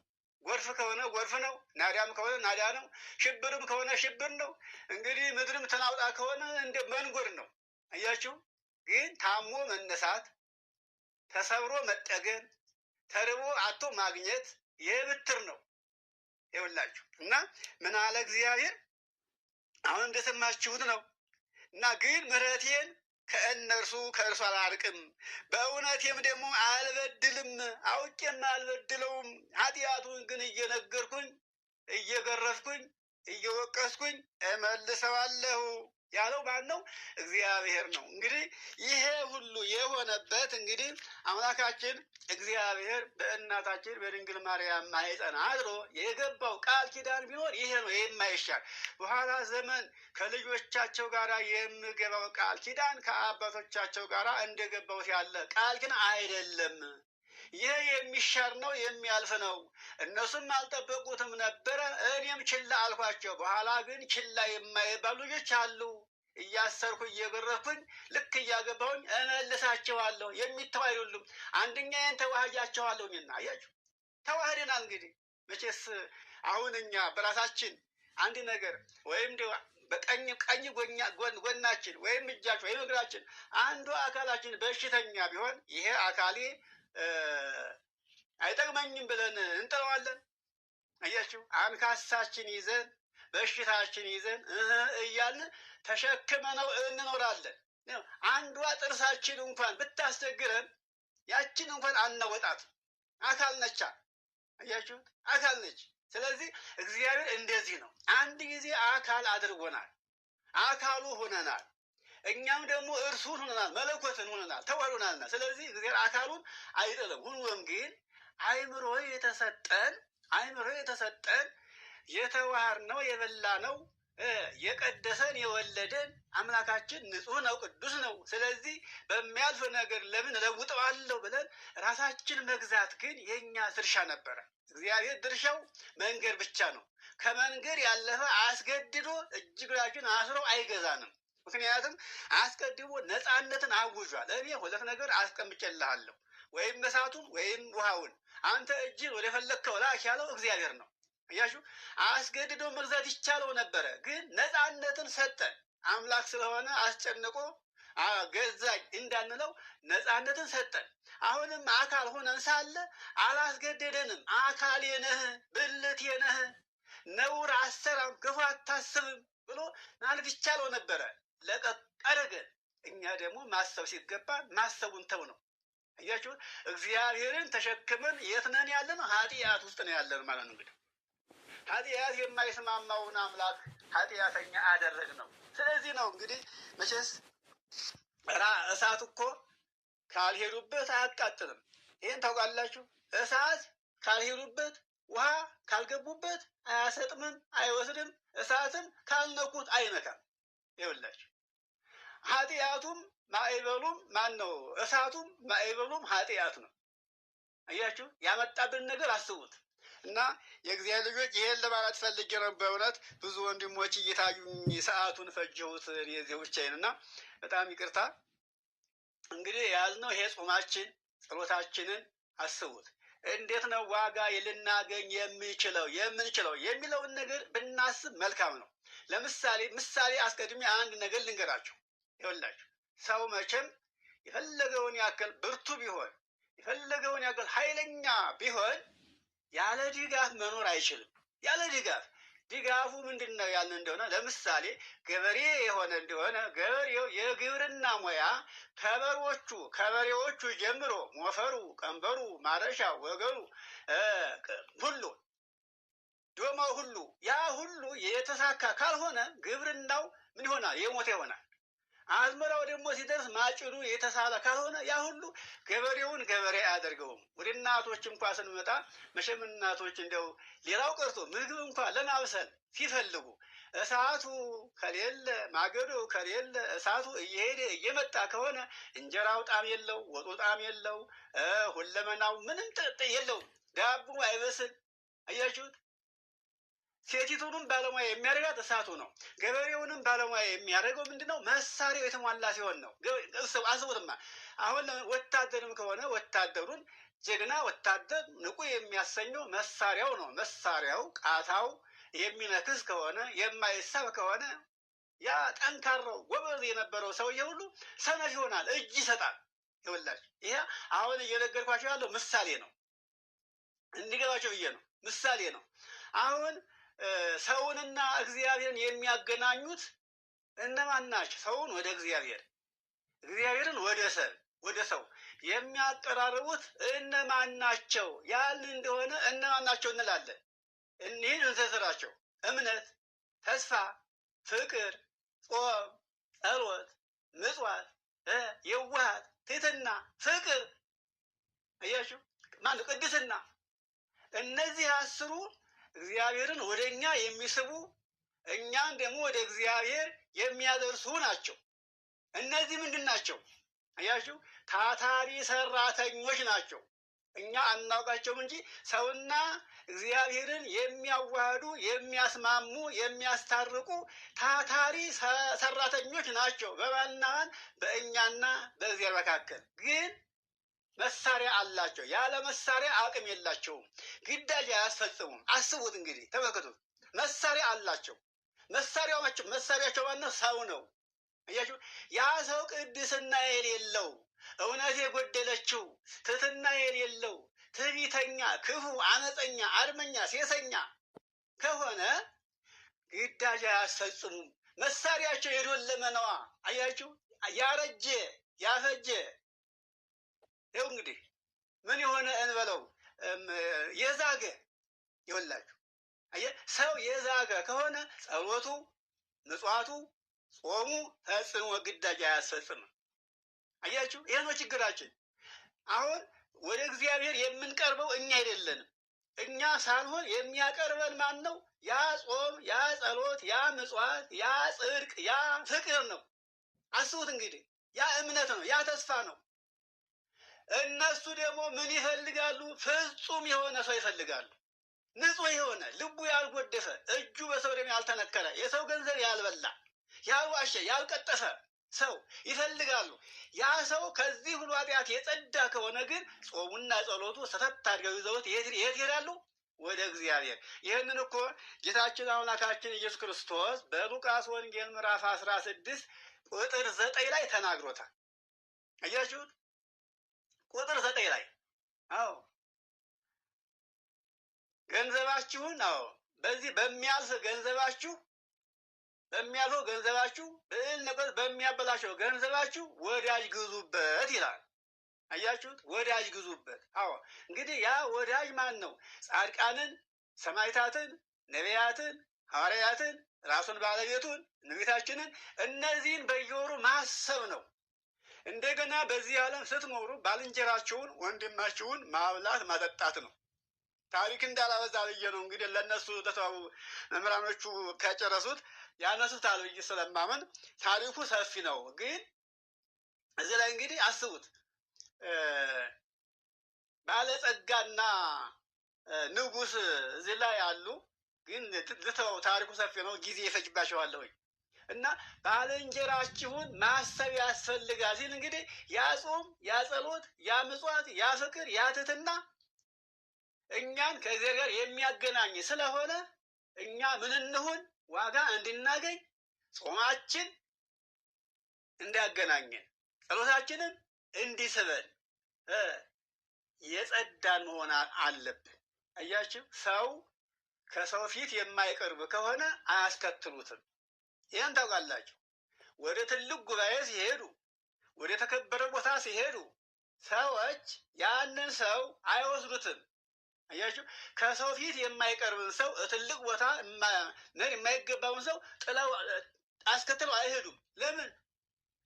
ጎርፍ ከሆነ ጎርፍ ነው፣ ናዳም ከሆነ ናዳ ነው፣ ሽብርም ከሆነ ሽብር ነው። እንግዲህ ምድርም ተናውጣ ከሆነ እንደ መንጎድ ነው። አያችሁ ግን ታሞ መነሳት፣ ተሰብሮ መጠገን፣ ተርቦ አቶ ማግኘት የብትር ነው። ይኸውላችሁ እና ምን አለ እግዚአብሔር አሁን እንደሰማችሁት ነው። እና ግን ምሕረቴን ከእርሱ አላርቅም፣ በእውነቴም ደግሞ አልበድልም፣ አውቄም አልበድለውም። ኃጢአቱን ግን እየነገርኩኝ እየገረፍኩኝ እየወቀስኩኝ እመልሰዋለሁ ያለው ማን ነው? እግዚአብሔር ነው። እንግዲህ ይሄ ሁሉ የሆነበት እንግዲህ አምላካችን እግዚአብሔር በእናታችን በድንግል ማርያም ማኅፀን አድሮ የገባው ቃል ኪዳን ቢኖር ይሄ ነው የማይሻር። በኋላ ዘመን ከልጆቻቸው ጋር የምገባው ቃል ኪዳን ከአባቶቻቸው ጋር እንደገባው ያለ ቃል ግን አይደለም። ይህ የሚሻር ነው፣ የሚያልፍ ነው። እነሱም አልጠበቁትም ነበረ፣ እኔም ችላ አልኳቸው። በኋላ ግን ችላ የማይባሉ ልጆች አሉ። እያሰርኩ እየገረፍኩኝ ልክ እያገባሁኝ እመልሳቸዋለሁ። የሚተው አይደሉም። አንደኛዬን ተዋህጃቸዋለሁኝና አያችሁ፣ ተዋህደናል። እንግዲህ መቼስ አሁን እኛ በራሳችን አንድ ነገር ወይም በቀኝ ጎናችን ወይም እጃችን ወይም እግራችን አንዱ አካላችን በሽተኛ ቢሆን ይሄ አካሌ አይጠቅመኝም ብለን እንጥለዋለን። አያችሁ፣ አንካሳችን ይዘን በሽታችን ይዘን እያልን ተሸክመነው እንኖራለን። አንዷ ጥርሳችን እንኳን ብታስቸግረን ያችን እንኳን አናወጣት፣ አካል ነቻ። አያችሁ፣ አካል ነች። ስለዚህ እግዚአብሔር እንደዚህ ነው። አንድ ጊዜ አካል አድርጎናል፣ አካሉ ሆነናል። እኛም ደግሞ እርሱን ሆነናል፣ መለኮትን ሆነናል፣ ተዋህዶናልና። ስለዚህ እግዚአብሔር አካሉን አይጥልም። ሁሉም ግን አይምሮ የተሰጠን የተዋሃድነው የበላነው የቀደሰን የወለደን አምላካችን ንጹሕ ነው፣ ቅዱስ ነው። ስለዚህ በሚያልፍ ነገር ለምን እለውጠዋለሁ ብለን ራሳችን መግዛት ግን የእኛ ድርሻ ነበረ። እግዚአብሔር ድርሻው መንገድ ብቻ ነው። ከመንገድ ያለፈ አስገድዶ እጅግራችን አስሮ አይገዛንም። ምክንያቱም አስቀድሞ ነፃነትን አውጇል። እኔ ሁለት ነገር አስቀምጬልሃለሁ፣ ወይም እሳቱን ወይም ውሃውን፣ አንተ እጅን ወደ ፈለግከው ላክ ያለው እግዚአብሔር ነው። እያችሁ አስገድዶ መግዛት ይቻለው ነበረ፣ ግን ነፃነትን ሰጠን። አምላክ ስለሆነ አስጨንቆ ገዛኝ እንዳንለው ነፃነትን ሰጠን። አሁንም አካል ሆነን ሳለ አላስገደደንም። አካሌ ነህ፣ ብልቴ ነህ፣ ነውር አሰራም፣ ክፉ አታስብም ብሎ ማለት ይቻለው ነበረ። ለቀቅ አደረገን። እኛ ደግሞ ማሰብ ሲገባ ማሰቡን ተው ነው። እያችሁ እግዚአብሔርን ተሸክመን የት ነን ያለን? ኃጢአት ውስጥ ነው ያለን ማለት ነው። እንግዲህ ኃጢአት የማይስማማውን አምላክ ኃጢአተኛ አደረግ ነው። ስለዚህ ነው እንግዲህ መቼስ እሳት እኮ ካልሄዱበት አያቃጥልም። ይህን ታውቃላችሁ። እሳት ካልሄዱበት፣ ውሃ ካልገቡበት አያሰጥምም፣ አይወስድም። እሳትም ካልነኩት አይነካም። ይኸውላችሁ ኃጢአቱም ማዕበሉም ማን ነው? እሳቱም ማዕበሉም ኃጢአት ነው። አያችሁ ያመጣብን ነገር አስቡት። እና የእግዚአብሔር ልጆች ይሄን ለማለት ፈልጌ ነው። በእውነት ብዙ ወንድሞች እየታዩኝ ሰዓቱን ፈጀሁት የዚህ ብቻዬን እና በጣም ይቅርታ። እንግዲህ ያልነው ይሄ ጾማችን ጸሎታችንን አስቡት። እንዴት ነው ዋጋ ልናገኝ የምንችለው የሚለውን ነገር ብናስብ መልካም ነው። ምሳሌ አስቀድሜ አንድ ነገር ልንገራችሁ። ይኸውላችሁ ሰው መቼም የፈለገውን ያክል ብርቱ ቢሆን የፈለገውን ያክል ኃይለኛ ቢሆን ያለ ድጋፍ መኖር አይችልም። ያለ ድጋፉ ምንድን ነው ያልን እንደሆነ ለምሳሌ ገበሬ የሆነ እንደሆነ ገበሬው የግብርና ሙያ ከበሬዎቹ ጀምሮ ሞፈሩ፣ ቀንበሩ፣ ማረሻ፣ ወገሉ ሁሉ ዶማው ሁሉ ያ ሁሉ የተሳካ ካልሆነ ግብርናው ምን ይሆናል? የሞተ ይሆናል። አዝመራው ደግሞ ሲደርስ ማጭዱ የተሳለ ካልሆነ ያ ሁሉ ገበሬውን ገበሬ አያደርገውም። ወደ እናቶች እንኳ ስንመጣ መቼም እናቶች እንደው ሌላው ቀርቶ ምግብ እንኳ ለማብሰል ሲፈልጉ እሳቱ ከሌለ ማገዶ ከሌለ እሳቱ እየሄደ እየመጣ ከሆነ እንጀራው ጣዕም የለው፣ ወጡ ጣዕም የለው፣ ሁለመናው ምንም ጥጥ የለውም፣ ዳቦ አይበስል። አያችሁት? ሴቲቱንም ባለሙያ የሚያደርጋት እሳቱ ነው። ገበሬውንም ባለሙያ የሚያደርገው ምንድነው? መሳሪያው የተሟላ ሲሆን ነው። አስቡትማ፣ አሁን ወታደርም ከሆነ ወታደሩን ጀግና ወታደር ንቁ የሚያሰኘው መሳሪያው ነው። መሳሪያው ቃታው የሚነክስ ከሆነ የማይሳብ ከሆነ ያ ጠንካራው ጎበዝ የነበረው ሰውዬ ሁሉ ሰነፍ ይሆናል፣ እጅ ይሰጣል። ይኸውላችሁ ይሄ አሁን እየነገርኳቸው ያለው ምሳሌ ነው፣ እንዲገባቸው ብዬ ነው። ምሳሌ ነው። አሁን ሰውንና እግዚአብሔርን የሚያገናኙት እነማን ናቸው? ሰውን ወደ እግዚአብሔር፣ እግዚአብሔርን ወደ ሰው የሚያቀራርቡት እነማን ናቸው ያልን እንደሆነ እነማን ናቸው እንላለን። እኒህን እንዘርዝራቸው: እምነት፣ ተስፋ፣ ፍቅር፣ ጾም፣ ጸሎት፣ ምጽዋት፣ የዋሃት፣ ትሕትና፣ ፍቅር። አያችሁ? ማነው? ቅድስና። እነዚህ አስሩ እግዚአብሔርን ወደ እኛ የሚስቡ እኛን ደግሞ ወደ እግዚአብሔር የሚያደርሱ ናቸው። እነዚህ ምንድን ናቸው? አያችሁ? ታታሪ ሰራተኞች ናቸው። እኛ አናውቃቸውም እንጂ ሰውና እግዚአብሔርን የሚያዋህዱ፣ የሚያስማሙ፣ የሚያስታርቁ ታታሪ ሰራተኞች ናቸው በማናን በእኛና በእግዚአብሔር መካከል። ግን መሳሪያ አላቸው። ያለ መሳሪያ አቅም የላቸውም። ግዳጅ አያስፈጽሙም። አስቡት እንግዲህ ተመልከቱት። መሳሪያ አላቸው። መሳሪያቸው ማነው? ሰው ነው። እያችሁ ያ ሰው ቅድስና የሌለው፣ እውነት የጎደለችው፣ ትሕትና የሌለው፣ ትዕቢተኛ፣ ክፉ፣ አመፀኛ፣ አድመኛ፣ ሴሰኛ ከሆነ ግዳጅ አያስፈጽሙም። መሳሪያቸው የዶለመ ነዋ። አያችሁ? ያረጀ ያፈጀ። ይኸው እንግዲህ ምን የሆነ እንበለው የዛገ ይወላችሁ። ሰው የዛገ ከሆነ ጸሎቱ፣ ምጽዋቱ፣ ጾሙ ፈጽሞ ግዳጅ አያስፈጽምም። አያችሁ? ይህ ነው ችግራችን። አሁን ወደ እግዚአብሔር የምንቀርበው እኛ አይደለንም። እኛ ሳንሆን የሚያቀርበን ማን ነው? ያ ጾም፣ ያ ጸሎት፣ ያ ምጽዋት፣ ያ ጽድቅ፣ ያ ፍቅር ነው። አስቡት እንግዲህ ያ እምነት ነው፣ ያ ተስፋ ነው። እነሱ ደግሞ ምን ይፈልጋሉ? ፍጹም የሆነ ሰው ይፈልጋሉ። ንጹሕ የሆነ ልቡ ያልጎደፈ፣ እጁ በሰው ደም ያልተነከረ፣ የሰው ገንዘብ ያልበላ፣ ያልዋሸ፣ ያልቀጠፈ ሰው ይፈልጋሉ። ያ ሰው ከዚህ ሁሉ ኃጢአት የጸዳ ከሆነ ግን ጾሙና ጸሎቱ ሰተት አድርገው ይዘውት የት ይሄዳሉ? ወደ እግዚአብሔር። ይህንን እኮ ጌታችን አምላካችን ኢየሱስ ክርስቶስ በሉቃስ ወንጌል ምዕራፍ 16 ቁጥር 9 ላይ ተናግሮታል። አያችሁት? ቁጥር 9 ላይ አዎ ገንዘባችሁን በዚህ በሚያልፈው ገንዘባችሁ ብዕል ነገር በሚያበላሸው ገንዘባችሁ ወዳጅ ግዙበት ይላል። አያችሁት? ወዳጅ ግዙበት። አዎ እንግዲህ ያ ወዳጅ ማን ነው? ጻድቃንን፣ ሰማዕታትን፣ ነቢያትን፣ ሐዋርያትን፣ ራሱን ባለቤቱን፣ እመቤታችንን እነዚህን በየወሩ ማሰብ ነው። እንደገና በዚህ ዓለም ስትኖሩ ባልንጀራችሁን፣ ወንድማችሁን ማብላት ማጠጣት ነው። ታሪክ እንዳላበዛ ብዬ ነው እንግዲህ ለእነሱ ለተባቡ መምህራኖቹ ከጨረሱት ያነሱታል ብዬ ስለማመን ታሪኩ ሰፊ ነው። ግን እዚህ ላይ እንግዲህ አስቡት ባለጸጋና ንጉሥ እዚህ ላይ አሉ። ግን ልተው ታሪኩ ሰፊ ነው፣ ጊዜ ይፈጅባቸዋለሁ። እና ባልንጀራችሁን ማሰብ ያስፈልጋል ሲል እንግዲህ ያ ጾም፣ ያ ጸሎት፣ ያ ምጽዋት፣ ያ ፍቅር፣ ያ ትሕትና እኛን ከእግዚአብሔር ጋር የሚያገናኝ ስለሆነ እኛ ምን እንሁን? ዋጋ እንድናገኝ ጾማችን እንዲያገናኘን፣ ጸሎታችንን እንዲስበን የጸዳን መሆን አለብን። አያችሁ? ሰው ከሰው ፊት የማይቀርብ ከሆነ አያስከትሉትም። ይህን ታውቃላችሁ። ወደ ትልቅ ጉባኤ ሲሄዱ፣ ወደ ተከበረ ቦታ ሲሄዱ ሰዎች ያንን ሰው አይወስዱትም። አያችሁ? ከሰው ፊት የማይቀርብን ሰው ትልቅ ቦታ የማይገባውን ሰው ጥለው አስከትለው አይሄዱም። ለምን?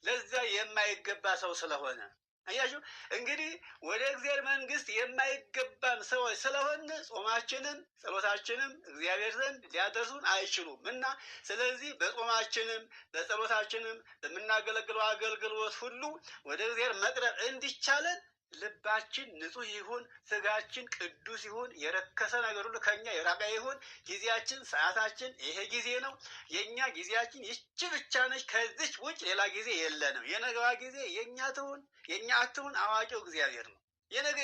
ለዛ የማይገባ ሰው ስለሆነ አያችሁ እንግዲህ ወደ እግዚአብሔር መንግስት የማይገባን ሰዎች ስለሆነ ጾማችንም ጸሎታችንም እግዚአብሔር ዘንድ ሊያደርሱን አይችሉም እና ስለዚህ በጾማችንም በጸሎታችንም በምናገለግለው አገልግሎት ሁሉ ወደ እግዚአብሔር መቅረብ እንዲቻለን ልባችን ንጹህ ይሁን፣ ስጋችን ቅዱስ ይሁን፣ የረከሰ ነገር ሁሉ ከኛ የራቀ ይሁን። ጊዜያችን ሰዓታችን ይሄ ጊዜ ነው። የኛ ጊዜያችን ይቺ ብቻ ነች። ከዚች ውጭ ሌላ ጊዜ የለንም። የነገዋ ጊዜ የኛ ትሁን የኛ አትሁን አዋቂው እግዚአብሔር ነው። የነገ